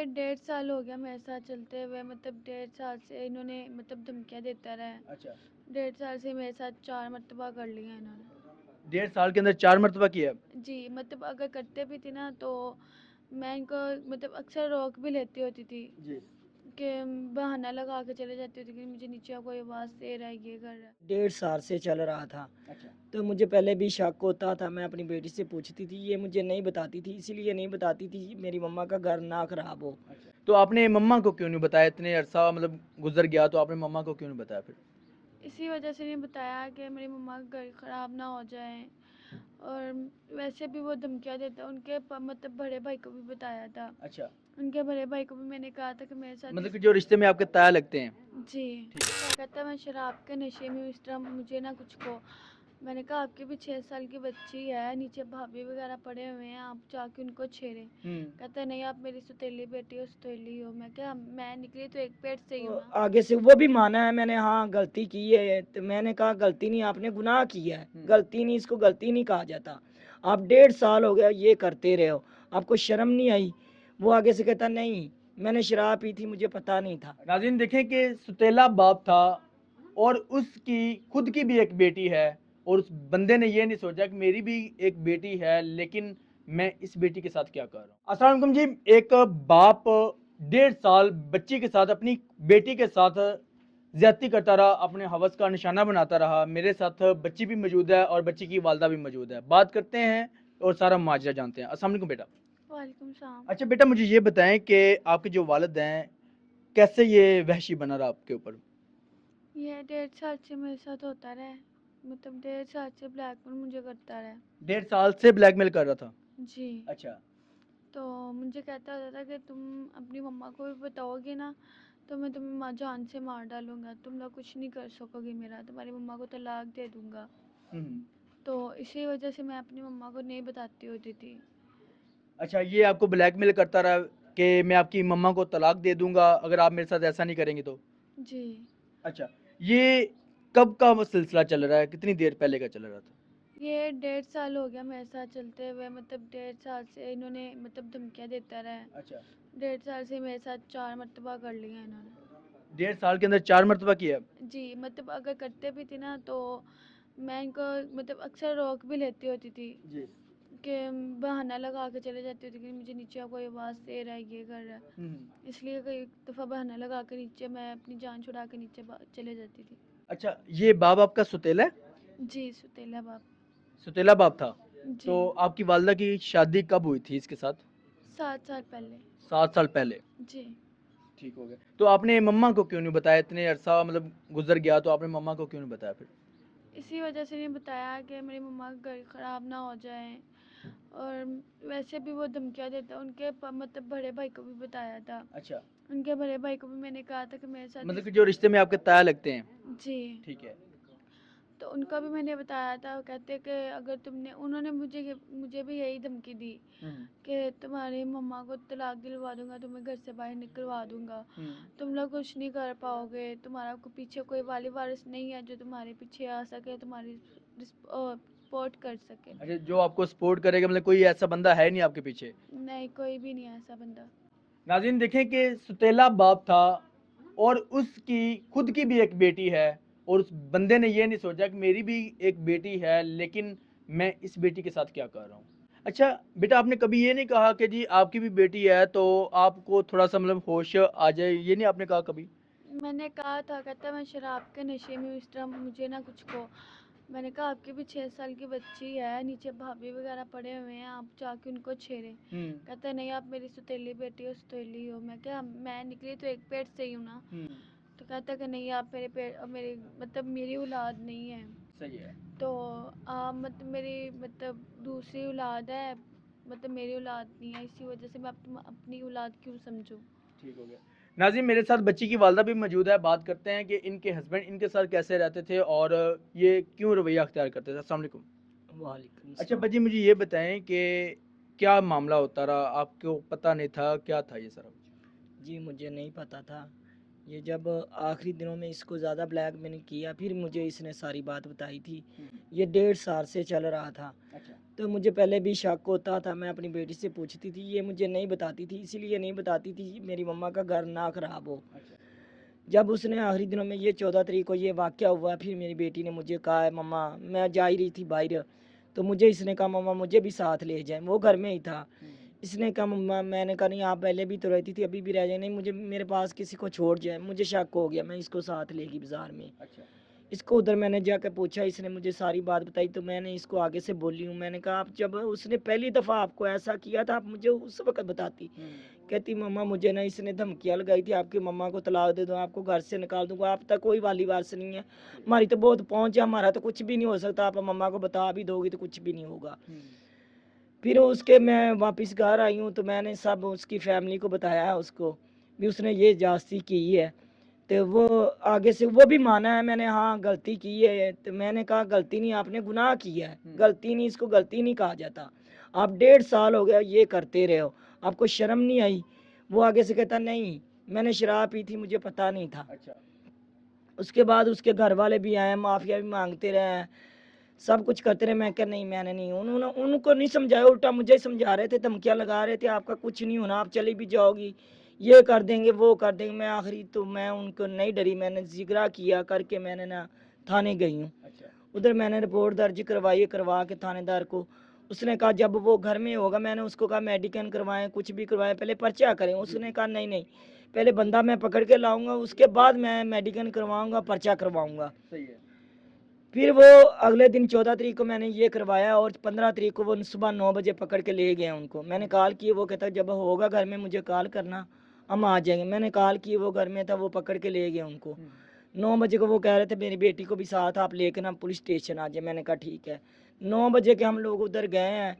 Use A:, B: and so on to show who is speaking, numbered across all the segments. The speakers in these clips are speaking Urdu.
A: یہ 1.5 سال ہو گیا میرے ساتھ چلتے ہوئے، مطلب 1.5 سال سے انہوں نے مطلب دھمکیاں دیتا رہا ہے۔
B: اچھا
A: 1.5 سال سے میرے ساتھ 4 مرتبہ کر لیا انہوں نے۔
B: 1.5 سال کے اندر 4 مرتبہ کیا ہے؟
A: جی مطلب اگر کرتے بھی تھی نا تو میں ان کو مطلب اکثر روک بھی لیتی ہوتی تھی
B: جی
A: کہ بہانہ لگا کے چلے جاتی ہوتی کہ مجھے نیچے کوئی آواز دے رہا ہے، یہ کر رہا ہے۔
C: 1.5 سال سے چل رہا تھا،
B: اچھا
C: تو مجھے پہلے بھی شک ہوتا تھا، میں اپنی بیٹی سے پوچھتی تھی، یہ مجھے نہیں بتاتی تھی، اسی لیے نہیں بتاتی تھی میری مما کا گھر نہ خراب ہو۔
B: تو آپ نے مما کو کیوں نہیں بتایا؟ اتنے عرصہ مطلب گزر گیا تو آپ نے مما کو کیوں نہیں بتایا پھر؟
A: اسی وجہ سے نہیں بتایا کہ میری مما کا گھر خراب نہ ہو جائے، اور ویسے بھی وہ دھمکیاں دیتا، ان کے مطلب بڑے بھائی کو بھی بتایا تھا،
B: اچھا
A: ان کے بڑے بھائی کو بھی میں نے کہا تھا کہ میرے ساتھ
B: مطلب کہ جو رشتے میں آپ کے تایا لگتے ہیں۔
A: جی کیا کہتا ہے میں شراب کے نشے میں ہوں، اس طرح مجھے نہ کچھ کو۔ میں نے کہا آپ کی بھی 6 سال کی بچی ہے، نیچے بھابھی وغیرہ پڑے ہوئے ہیں، آپ جا کے ان کو چھیڑیں۔ کہتا ہے نہیں آپ میری ستیلی بیٹی ہو، ستیلی ہو۔ میں کہا میں نکلی تو ایک پیٹ سے ہی ہوں نا۔
C: آگے سے وہ بھی مانا ہے میں نے، ہاں غلطی کی ہے، تو میں نے کہا غلطی نہیں، آپ نے گناہ کیا ہے، غلطی نہیں، اس کو غلطی نہیں کہا جاتا۔ آپ 1.5 سال ہو گیا یہ کرتے رہے ہو، آپ کو شرم نہیں آئی؟ وہ آگے سے کہتا نہیں میں نے شراب پی تھی، مجھے پتا نہیں تھا۔
B: ناظرین دیکھیں کہ ستیلا باپ تھا اور اس کی خود کی بھی ایک بیٹی ہے، اور اس بندے نے یہ نہیں سوچا کہ میری بھی ایک بیٹی ہے لیکن میں اس بیٹی کے ساتھ کیا کر رہا ہوں۔ السلام علیکم جی، ایک باپ 1.5 سال بچی کے ساتھ، اپنی بیٹی کے ساتھ زیادتی کرتا رہا، اپنے ہوس کا نشانہ بناتا رہا۔ میرے ساتھ بچی بھی موجود ہے اور بچی کی والدہ بھی موجود ہے، بات کرتے ہیں اور سارا ماجرا جانتے ہیں۔ السلام علیکم بیٹا۔
A: وعلیکم السلام۔
B: اچھا بیٹا مجھے یہ بتائیں کہ آپ کے جو والد ہیں کیسے یہ وحشی بنا رہا آپ کے اوپر؟
A: یہ 1.5 سال سے میرے ساتھ ہوتا رہا ہے، مطلب 1.5 سال سے بلیک میل مجھے کرتا رہا ہے۔
B: 1.5 سال سے بلیک میل کر رہا تھا؟
A: جی
B: اچھا
A: تو مجھے کہتا ہوتا تھا کہ تم اپنی مما کو بھی بتاؤ گے نا تو میں تمہیں ماں جان سے مار ڈالوں گا، تم لوگ کچھ نہیں کر سکو گے میرا، تمہاری مما کو طلاق دے دوں گا۔ تو اسی وجہ سے میں اپنی مما کو نہیں بتاتی ہوتی تھی۔
B: اچھا یہ آپ کو بلیک میل کرتا رہا کہ میں آپ کی مما کو طلاق دے دوں گا اگر آپ میرے ساتھ ایسا نہیں کریں گے تو؟
A: جی
B: اچھا یہ کب کا سلسلہ چل رہا ہے، کتنی دیر پہلے کا چل رہا تھا؟
A: یہ 1.5 سال ہو گیا میرے ساتھ چلتے ہوئے، مطلب 1.5 سال سے انہوں نے مطلب دھمکیاں دیتا رہا ہے۔
B: اچھا
A: 1.5 سال سے میرے ساتھ 4 مرتبہ کر لیا انہوں نے۔
B: 1.5 سال کے اندر 4 مرتبہ کیا ہے؟
A: جی مطلب اگر کرتے بھی تھی نا تو میں ان کو مطلب اکثر روک بھی لیتی ہوتی تھی
B: جی
A: کہ بہانہ لگا کے چلے جاتی ہوتی کہ مجھے نیچے کوئی آواز دے رہا ہے، یہ کر رہا ہے، اس لیے کئی دفعہ بہانہ لگا کے نیچے میں اپنی جان چھڑا کے نیچے چلے جاتی تھی۔
B: اچھا یہ باپ آپ کا ستیلا ہے؟
A: جی ستیلا باپ۔
B: ستیلا باپ تھا؟ تو
A: جی
B: آپ کی والدہ کی شادی کب ہوئی تھی اس کے ساتھ؟
A: 7 سال پہلے۔
B: 7 سال پہلے؟
A: جی
B: ٹھیک ہو گیا۔ تو آپ نے مما کو کیوں نہیں بتایا؟ اتنے عرصہ مطلب گزر گیا تو آپ نے مما کو کیوں نہیں بتایا پھر؟
A: اسی وجہ سے نہیں بتایا کہ میری مما کا گھر خراب نہ ہو جائے، اور ویسے بھی وہ دھمکیاں دیتا، ان کے مطلب بڑے بھائی کو بھی بتایا تھا،
B: اچھا
A: ان کے بڑے بھائی کو بھی میں نے کہا تھا کہ میرے ساتھ
B: مطلب کہ جو رشتے میں آپ کے تایا لگتے ہیں؟
A: جی
B: ٹھیک ہے
A: تو ان کا بھی میں نے بتایا تھا، وہ کہتے کہ اگر تم نے، انہوں نے مجھے بھی یہی دھمکی دی کہ تمہاری مما کو طلاق دلوا دوں گا، تمہیں گھر سے باہر نکلوا دوں گا، تم لوگ کچھ نہیں کر پاؤ گے، تمہارا پیچھے کوئی والی وارث نہیں ہے جو تمہارے پیچھے آ سکے، تمہاری سپورٹ کر سکے۔
B: اچھا جو آپ کو سپورٹ کرے گا، مطلب کوئی ایسا بندہ ہے نہیں آپ کے پیچھے؟
A: نہیں کوئی بھی نہیں ہے ایسا بندہ۔
B: ناظرین دیکھیں کہ ستیلا باپ تھا اور اس کی خود کی بھی ایک بیٹی ہے، اور اس بندے نے یہ نہیں سوچا کہ میری بھی ایک بیٹی ہے لیکن میں اس بیٹی کے ساتھ کیا کر رہا ہوں۔ اچھا بیٹا آپ نے کبھی یہ نہیں کہا کہ جی آپ کی بھی بیٹی ہے تو آپ کو تھوڑا سا مطلب ہوش آ جائے، یہ نہیں آپ نے کہا کبھی؟
A: میں نے کہا تھا، کہتا میں شراب کے نشے میں ہوں، اس طرح مجھے نہ کچھ کو۔ میں نے کہا آپ کی بھی 6 سال کی بچی ہے، نیچے بھابھی وغیرہ پڑے ہوئے ہیں، آپ جا کے ان کو چھیڑیں۔ کہتا نہیں آپ میری ستیلی بیٹی ہو، ستیلی ہو۔ میں کہا میں نکلی تو ایک پیٹ سے ہی ہوں نا۔ تو کہتا کہ نہیں آپ میری مطلب میری اولاد نہیں ہے،
B: صحیح ہے۔
A: تو آپ مطلب میری مطلب دوسری اولاد ہے، مطلب میری اولاد نہیں ہے، اسی وجہ سے میں اپنی اولاد کیوں سمجھوں۔
B: ٹھیک ہو گیا۔ ناظرین میرے ساتھ بچی کی والدہ بھی موجود ہے، بات کرتے ہیں کہ ان کے ہسبینڈ ان کے ساتھ کیسے رہتے تھے اور یہ کیوں رویہ اختیار کرتے تھے۔ السلام علیکم۔
C: وعلیکم
B: اچھا
C: السلام۔
B: بچی مجھے یہ بتائیں کہ کیا معاملہ ہوتا رہا، آپ کو پتہ نہیں تھا، کیا تھا یہ سارا کچھ؟
C: جی مجھے نہیں پتا تھا، یہ جب آخری دنوں میں اس کو زیادہ بلیک میل کیا، پھر مجھے اس نے ساری بات بتائی تھی. یہ 1.5 سال سے چل رہا تھا. تو مجھے پہلے بھی شک ہوتا تھا، میں اپنی بیٹی سے پوچھتی تھی، یہ مجھے نہیں بتاتی تھی. اسی لیے نہیں بتاتی تھی میری مما کا گھر نہ خراب ہو. جب اس نے آخری دنوں میں یہ 14 تاریخ کو یہ واقعہ ہوا، پھر میری بیٹی نے مجھے کہا، مما میں جا ہی رہی تھی باہر، تو مجھے اس نے کہا مما مجھے بھی ساتھ لے جائیں. وہ گھر میں ہی تھا. اس نے کہا مما، میں نے کہا نہیں آپ پہلے بھی تو رہتی تھی ابھی بھی رہ جائیں. نہیں مجھے میرے پاس کسی کو چھوڑ جائے. مجھے شک ہو گیا میں اس کو ساتھ لے گی بازار میں. اس کو ادھر میں نے جا کے پوچھا، اس نے مجھے ساری بات بتائی. تو میں نے اس کو آگے سے بولی ہوں، میں نے کہا آپ جب اس نے پہلی دفعہ آپ کو ایسا کیا تھا آپ مجھے اس وقت بتاتی. کہتی مما مجھے نا اس نے دھمکیاں لگائی تھی، آپ کی مما کو طلاق دے دوں، آپ کو گھر سے نکال دوں گا، آپ تک کوئی والی وارث نہیں ہے، ہماری تو بہت پہنچ ہے، ہمارا تو کچھ بھی نہیں ہو سکتا، آپ مما کو بتا بھی دو گی تو کچھ بھی نہیں ہوگا. پھر اس کے میں واپس گھر آئی ہوں تو میں نے سب اس کی فیملی کو بتایا ہے، اس کو بھی اس نے یہ جاستی کی ہے. تو وہ آگے سے وہ بھی مانا ہے میں نے، ہاں غلطی کی ہے. تو میں نے کہا غلطی نہیں، آپ نے گناہ کیا ہے. غلطی نہیں، اس کو غلطی نہیں کہا جاتا. آپ 1.5 سال ہو گیا یہ کرتے رہے ہو، آپ کو شرم نہیں آئی. وہ آگے سے کہتا نہیں میں نے شراب پی تھی مجھے پتہ نہیں تھا. اس کے بعد اس کے گھر والے بھی آئے، معافیا بھی مانگتے رہے ہیں، سب کچھ کرتے رہے. میں کہ نہیں میں نے نہیں، انہوں نے ان کو نہیں سمجھایا، الٹا مجھے سمجھا رہے تھے، دھمکیاں لگا رہے تھے، آپ کا کچھ نہیں ہونا، آپ چلی بھی جاؤ گی، یہ کر دیں گے وہ کر دیں گے. میں آخری تو میں ان کو نہیں ڈری، میں نے ذکر کیا کر کے میں نے نا تھانے گئی ہوں. ادھر میں نے رپورٹ درج کروائی، کروا کے تھانے دار کو اس نے کہا جب وہ گھر میں ہوگا، میں نے اس کو کہا میڈیکل کروائیں کچھ بھی کروائیں پہلے پرچہ کریں. اس نے کہا نہیں نہیں پہلے بندہ میں پکڑ کے لاؤں گا، اس کے بعد میں میڈیکل کرواؤں گا، پرچہ کرواؤں گا. پھر وہ اگلے دن 14 تاریخ کو میں نے یہ کروایا، اور 15 تاریخ کو وہ صبح 9 بجے پکڑ کے لے گئے ان کو. میں نے کال کی، وہ کہتا جب ہوگا گھر میں مجھے کال کرنا ہم آ جائیں گے. میں نے کال کی، وہ گھر میں تھا، وہ پکڑ کے لے گئے ان کو. 9 بجے کو وہ کہہ رہے تھے میری بیٹی کو بھی ساتھ آپ لے کے نا پولیس اسٹیشن آ جائے. میں نے کہا ٹھیک ہے. 9 بجے کے ہم لوگ ادھر گئے ہیں،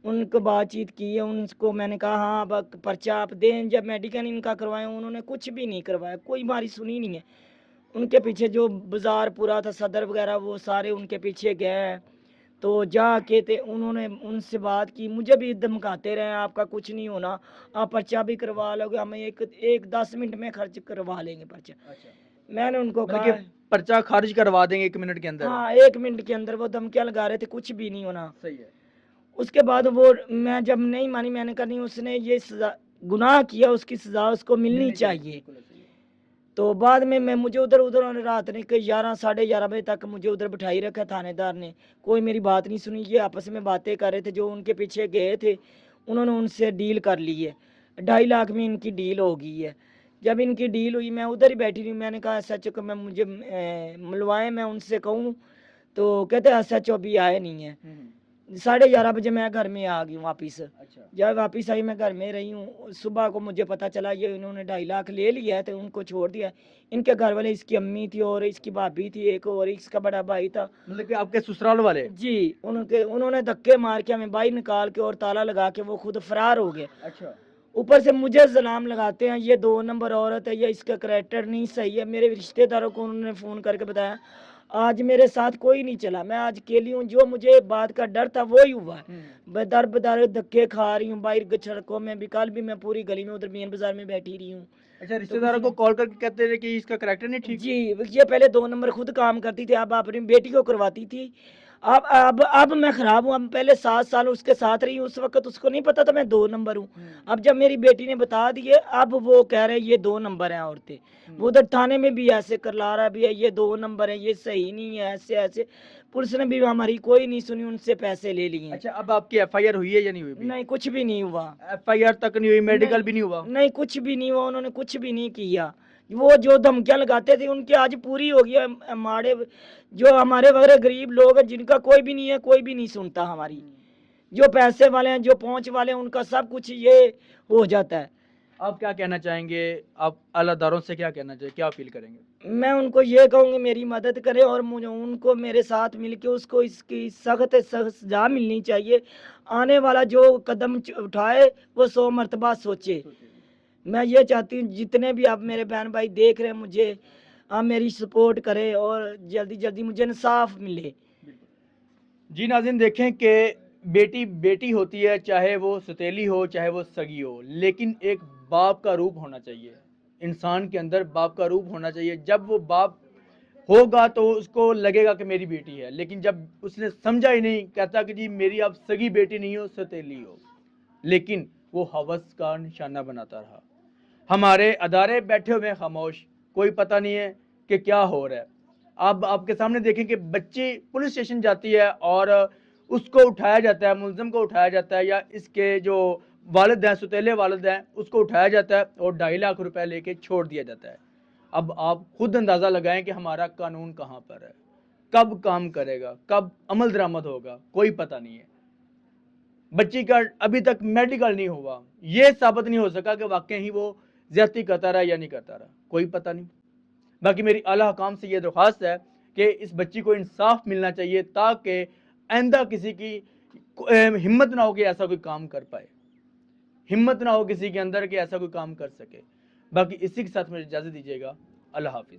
C: ان کو بات چیت کی ہے. ان کو میں نے کہا ہاں اب پرچہ آپ دیں. جب میڈیکل ان کا کروائے انہوں نے کچھ بھی نہیں کروایا، کوئی ہماری سنی نہیں ہے. ان کے پیچھے جو بازار پورا تھا صدر وغیرہ وہ سارے ان کے پیچھے گئے ہیں. تو جا کے تھے انہوں نے ان سے بات کی، مجھے بھی دھمکاتے رہے آپ کا کچھ نہیں ہونا، آپ پرچہ بھی کروا لو گے، ہمیں ایک 10 منٹ میں خرچ کروا لیں گے پرچہ. میں نے ان کو
B: مطلب
C: کہا
B: کہ پرچہ خارج کروا دیں گے 1 منٹ کے اندر.
C: ہاں 1 منٹ کے اندر. وہ دھمکیاں لگا رہے تھے کچھ بھی نہیں ہونا.
B: صحیح ہے.
C: اس کے بعد وہ میں جب نہیں مانی، میں نے کہا نہیں اس نے یہ سزا گناہ کیا، اس کی سزا اس کو ملنی چاہیے. تو بعد میں مجھے ادھر رات نے کہ 11 ساڑھے 11 بجے تک مجھے ادھر بٹھائی رکھا تھانے دار نے، کوئی میری بات نہیں سنی. یہ آپس میں باتیں کر رہے تھے، جو ان کے پیچھے گئے تھے انہوں نے ان سے ڈیل کر لی ہے. 2.5 لاکھ میں ان کی ڈیل ہو گئی ہے. جب ان کی ڈیل ہوئی میں ادھر ہی بیٹھی رہی. میں نے کہا ایس ایچ او کو میں مجھے ملوائیں، میں ان سے کہوں. تو کہتے ایس ایچ او بھی آئے نہیں ہیں. 11:30 بجے میں گھر میں آ گئی ہوں واپس. جب واپس آئی میں گھر میں رہی ہوں. صبح کو مجھے پتہ چلا یہ انہوں نے 2.5 لاکھ لے لیا ہے تو ان کو چھوڑ دیا. ان کے گھر والے اس کی امی تھی اور اس کی بھابھی تھی ایک، اور اس کا بڑا بھائی تھا.
B: مطلب کہ آپ کے سسرال والے؟
C: جی انہوں نے دھکے مار کے ہمیں باہر نکال کے اور تالا لگا کے وہ خود فرار ہو گئے.
B: اچھا.
C: اوپر سے مجھے الزام لگاتے ہیں یہ 2 نمبر عورت ہے، یہ اس کا کریکٹر نہیں صحیح ہے. میرے رشتہ داروں کو انہوں نے فون کر کے بتایا. آج میرے ساتھ کوئی نہیں چلا، میں آج اکیلی ہوں. جو مجھے بات کا ڈر تھا وہی ہوا. بدر بدر دھکے کھا رہی ہوں باہر سڑکوں میں بھی. کل بھی میں پوری گلی میں ادھر مین بازار میں بیٹھی رہی ہوں.
B: اچھا رشتہ داروں کو کال کر کے کہتے تھے کہ اس کا کریکٹر نہیں ٹھیک؟
C: جی یہ پہلے 2 نمبر خود کام کرتی تھی، اب اپنی بیٹی کو کرواتی تھی. اب میں خراب ہوں. اب پہلے 7 سال اس کے ساتھ رہی ہوں، اس وقت اس کو نہیں پتا تھا میں 2 نمبر ہوں. اب جب میری بیٹی نے بتا دیے اب وہ کہہ رہے یہ 2 نمبر ہیں عورتیں. وہ ادھر تھانے میں بھی ایسے کر لا رہا بھی ہے یہ 2 نمبر ہیں، یہ صحیح نہیں ہے، ایسے ایسے. پولیس نے بھی ہماری کوئی نہیں سنی، ان سے پیسے لے لیے.
B: اچھا اب آپ کی ایف آئی آر ہوئی ہے یا نہیں ہوئی؟
C: نہیں کچھ بھی نہیں ہوا.
B: ایف آئی آر تک نہیں ہوئی، میڈیکل بھی نہیں ہوا؟
C: نہیں کچھ بھی نہیں ہوا، انہوں نے کچھ بھی نہیں کیا. وہ جو دھمکیاں لگاتے تھے ان کی آج پوری ہو گئی. ہمارے جو ہمارے وغیرہ غریب لوگ ہیں جن کا کوئی بھی نہیں ہے، کوئی بھی نہیں سنتا ہماری. جو پیسے والے ہیں جو پہنچ والے ہیں ان کا سب کچھ یہ ہو جاتا ہے.
B: آپ کیا کہنا چاہیں گے؟ آپ اعلیٰ داروں سے کیا کہنا چاہیں، کیا اپیل کریں گے؟
C: میں ان کو یہ کہوں گی میری مدد کریں اور مجھے ان کو میرے ساتھ مل کے اس کو اس کی سخت سزا ملنی چاہیے. آنے والا جو قدم اٹھائے وہ 100 مرتبہ سوچے. میں یہ چاہتی ہوں جتنے بھی آپ میرے بہن بھائی دیکھ رہے ہیں مجھے آپ میری سپورٹ کریں اور جلدی جلدی مجھے انصاف ملے.
B: جی ناظرین دیکھیں کہ بیٹی بیٹی ہوتی ہے، چاہے وہ ستیلی ہو چاہے وہ سگی ہو، لیکن ایک باپ کا روپ ہونا چاہیے. انسان کے اندر باپ کا روپ ہونا چاہیے. جب وہ باپ ہوگا تو اس کو لگے گا کہ میری بیٹی ہے, لیکن جب اس نے سمجھا ہی نہیں, کہتا کہ جی میری اب سگی بیٹی نہیں ہو, ستیلی ہو, لیکن وہ ہوس کا نشانہ بناتا رہا. ہمارے ادارے بیٹھے ہوئے خاموش, کوئی پتہ نہیں ہے کہ کیا ہو رہا ہے. اب آپ کے سامنے دیکھیں کہ بچی پولیس اسٹیشن جاتی ہے اور اس کو اٹھایا جاتا ہے, ملزم کو اٹھایا جاتا ہے, یا اس کے جو والد ہیں, ستیلے والد ہیں, اس کو اٹھایا جاتا ہے اور 2.5 لاکھ روپے لے کے چھوڑ دیا جاتا ہے. اب آپ خود اندازہ لگائیں کہ ہمارا قانون کہاں پر ہے, کب کام کرے گا, کب عمل درآمد ہوگا, کوئی پتہ نہیں ہے. بچی کا ابھی تک میڈیکل نہیں ہوا, یہ ثابت نہیں ہو سکا کہ واقعی ہی وہ زیادتی کرتا رہا یا نہیں کرتا رہا, کوئی پتہ نہیں. باقی میری اعلیٰ حکام سے یہ درخواست ہے کہ اس بچی کو انصاف ملنا چاہیے, تاکہ آئندہ کسی کی ہمت نہ ہو کہ ایسا کوئی کام کر پائے, ہمت نہ ہو کسی کے اندر کہ ایسا کوئی کام کر سکے. باقی اسی کے ساتھ مجھے اجازت دیجیے گا. اللہ حافظ.